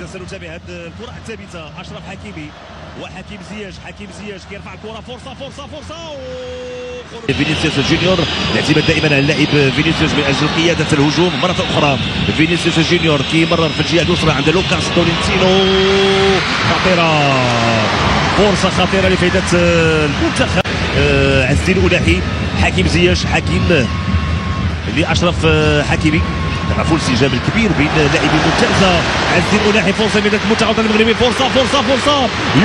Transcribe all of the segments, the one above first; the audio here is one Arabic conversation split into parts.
إذا سنتابع هذه الكرة الثابتة أشرف حكيمي وحكيم زياش كيرفع الكرة فرصة فينيسيوس جونيور. الاعتماد دائما على اللاعب فينيسيوس من أجل قيادة الهجوم مرة أخرى. فينيسيوس جونيور كيمرر في الجهة اليسرى عند لوكاس تولينتينو. خطيرة، فرصة خطيرة لفائدة المنتخب. عز الدين أولاحي، حكيم زياش، حكيم لأشرف حكيمي. عفوا الانسجام الكبير بين اللاعبين الممتازه. عز الدين أولاحي فرصه من المنتخب المغربي. فرصه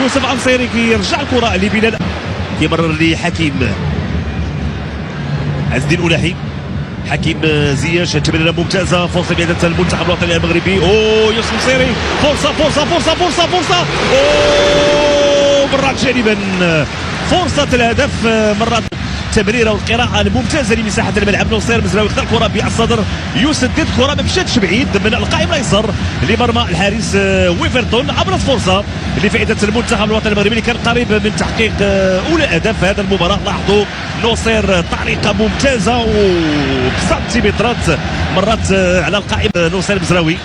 يوسف عنصيري كيرجع الكره لبلال كيمرر لحكيم. عز الدين أولاحي، حكيم زياش، تمريره ممتازه. فرصه بيد المنتخب الوطني المغربي. يوسف عنصيري، فرصه مرات جانبا. فرصه الهدف مرات. التمريره والقراءه الممتازه لمساحه الملعب. نصير مزراوي خد الكره بالصدر يسدد. الكره ما مشاتش بعيد من القائم الايسر لمرمى الحارس ويفرتون. ابرز فرصه لفائده المنتخب الوطني المغربي اللي كان قريب من تحقيق اولى اهداف هذا المباراه. لاحظوا نصير طريقه ممتازه وبسنتيمترات مرات على القائم. نصير مزراوي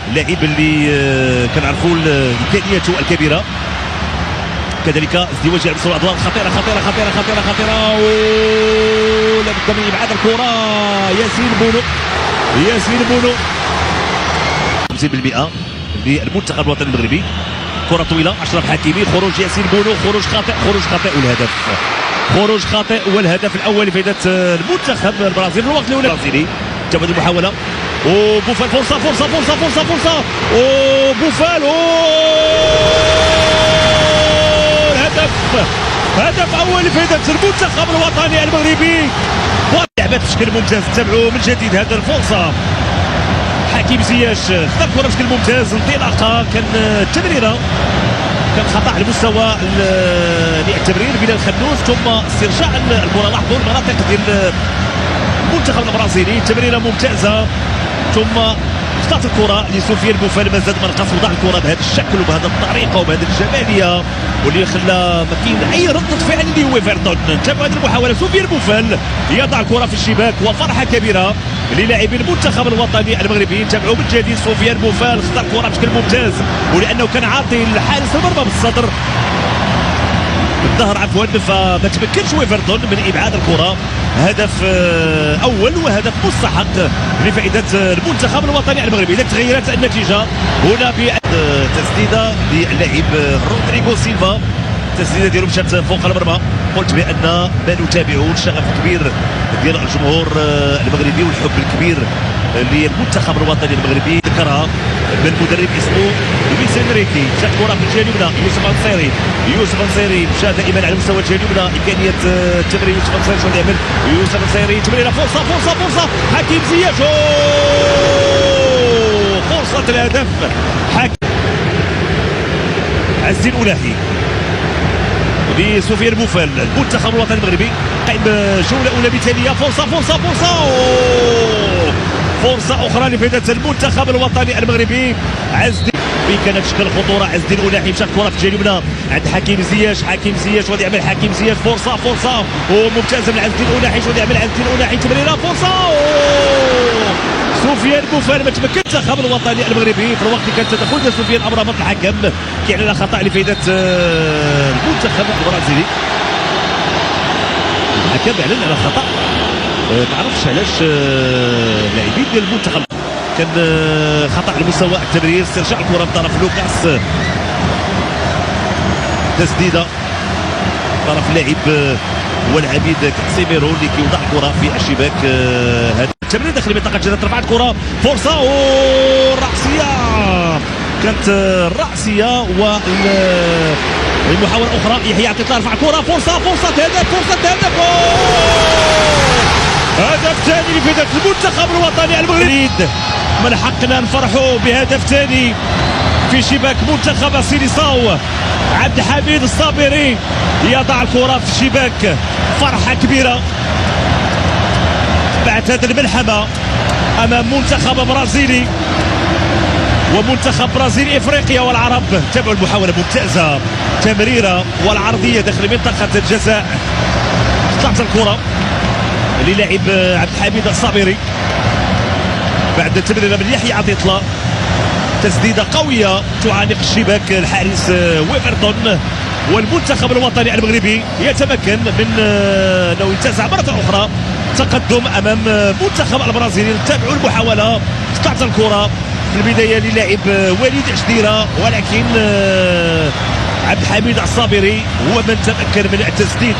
اللاعب اللي كنعرفوا امكانياته الكبيره، كذلك ازدواج على مستوى الادوار. خطيره لا بد من ابعاد الكره. ياسين بونو 50% للمنتخب الوطني المغربي. كره طويله اشرف حكيمي، خروج ياسين بونو، خروج خاطئ والهدف. خروج خاطئ والهدف الاول لفائده المنتخب البرازيلي. في الوقت الاول البرازيلي تبدو المحاوله. بوفال، فرصه بوفال. هدف اول لفائده المنتخب الوطني المغربي. لعبت بشكل ممتاز. تابعوا من جديد هذه الفرصه. حكيم زياش خد الكره بشكل ممتاز. انطلاقه، كان التمريره كان خطا على مستوى التمرير بلال خنوس، ثم استرجاع الكره. لاحظوا المناطق ديال المنتخب البرازيلي. تمريره ممتازه ثم خطات الكره لسفيان بوفال. مازال من قصد وضع الكره بهذا الشكل وبهذه الطريقه وبهذه الجماليه، واللي خلى ما كاين اي رده فعل لويفرتون. تابعوا هذه المحاوله. سفيان بوفال يضع الكره في الشباك وفرحه كبيره للاعبي المنتخب الوطني المغربي. تابعوا من جديد. سفيان بوفال خطا الكره بشكل ممتاز، ولانه كان عاطي الحارس المرمى بالصدر بالظهر عفوا، فما تمكنش ويفرتون من ابعاد الكره. هدف اول وهدف مستحق لفائده المنتخب الوطني المغربي. اذا تغيرت النتيجه هنا بتسديده للاعب رودريغو سيلفا. التسديده ديالو مشات فوق المرمى. قلت بان ما نتابعه الشغف الكبير ديال الجمهور المغربي والحب الكبير للمنتخب الوطني المغربي. ذكرها من مدرب اسمه لويس انريكي. جات كره في الجهه اليمنى. يوسف عنصيري مشى دائما على مستوى الجهه اليمنى. امكانيه التمرير يوسف عنصيري شنو يعمل؟ يوسف عنصيري تمريره. فرصه حكيم زياش. فرصه الهدف. عز الدين أولاحي لسفيان بوفال. المنتخب الوطني المغربي قائم جوله اولى مثاليه. فرصه اخرى لفائده المنتخب الوطني المغربي. كانت تشكل خطوره. عز الدين أولاحي مشات الكره في الجهه اليمنى عند حكيم زياش وغادي يعمل حكيم زياش. فرصه وممتازه من عز الدين أولاحي. شنو يعمل عز الدين أولاحي؟ تمريره. فرصه. سفيان بوفال ما تمكنش المنتخب الوطني المغربي في الوقت اللي كان تدخل ديال سفيان عبر ضغط الحكم كيعلن خطا لفائده المنتخب البرازيلي. الحكم اعلن على خطا. ما عرفتش علاش لاعبين ديال المنتخب. كان خطا على مستوى التمرير. استرجاع الكره من طرف لوكاس. تسديده طرف اللاعب هو العبيد كاسيميرو اللي كيوضع الكره في الشباك. هذا التمرير داخل منطقه الجزاء. ترفع الكره. فرصه والرأسيه. كانت الرأسيه والمحاوله الاخرى. يحيى عطية رفع الكره. فرصه هدف. هدف ثاني لفائده المنتخب الوطني المغربي. من حقنا نفرحوا بهدف ثاني في شباك منتخب سيليساو. عبد الحميد الصابري يضع الكره في الشباك. فرحه كبيره بعد هذه الملحمه امام منتخب برازيلي ومنتخب برازيل افريقيا والعرب. تابعوا المحاوله ممتازه. تمريره والعرضيه داخل منطقه الجزاء. طلعت الكره للاعب عبد الحميد الصابري بعد التمريره من يحيى عطية الله. تسديده قويه تعانق الشباك الحارس ويفرتون. والمنتخب الوطني المغربي يتمكن من انه ينتزع مره اخرى تقدم امام منتخب البرازيل. تابعوا المحاوله، قطعت الكره في البدايه للاعب وليد جديره، ولكن عبد الحميد الصابري هو من تمكن من التسديد.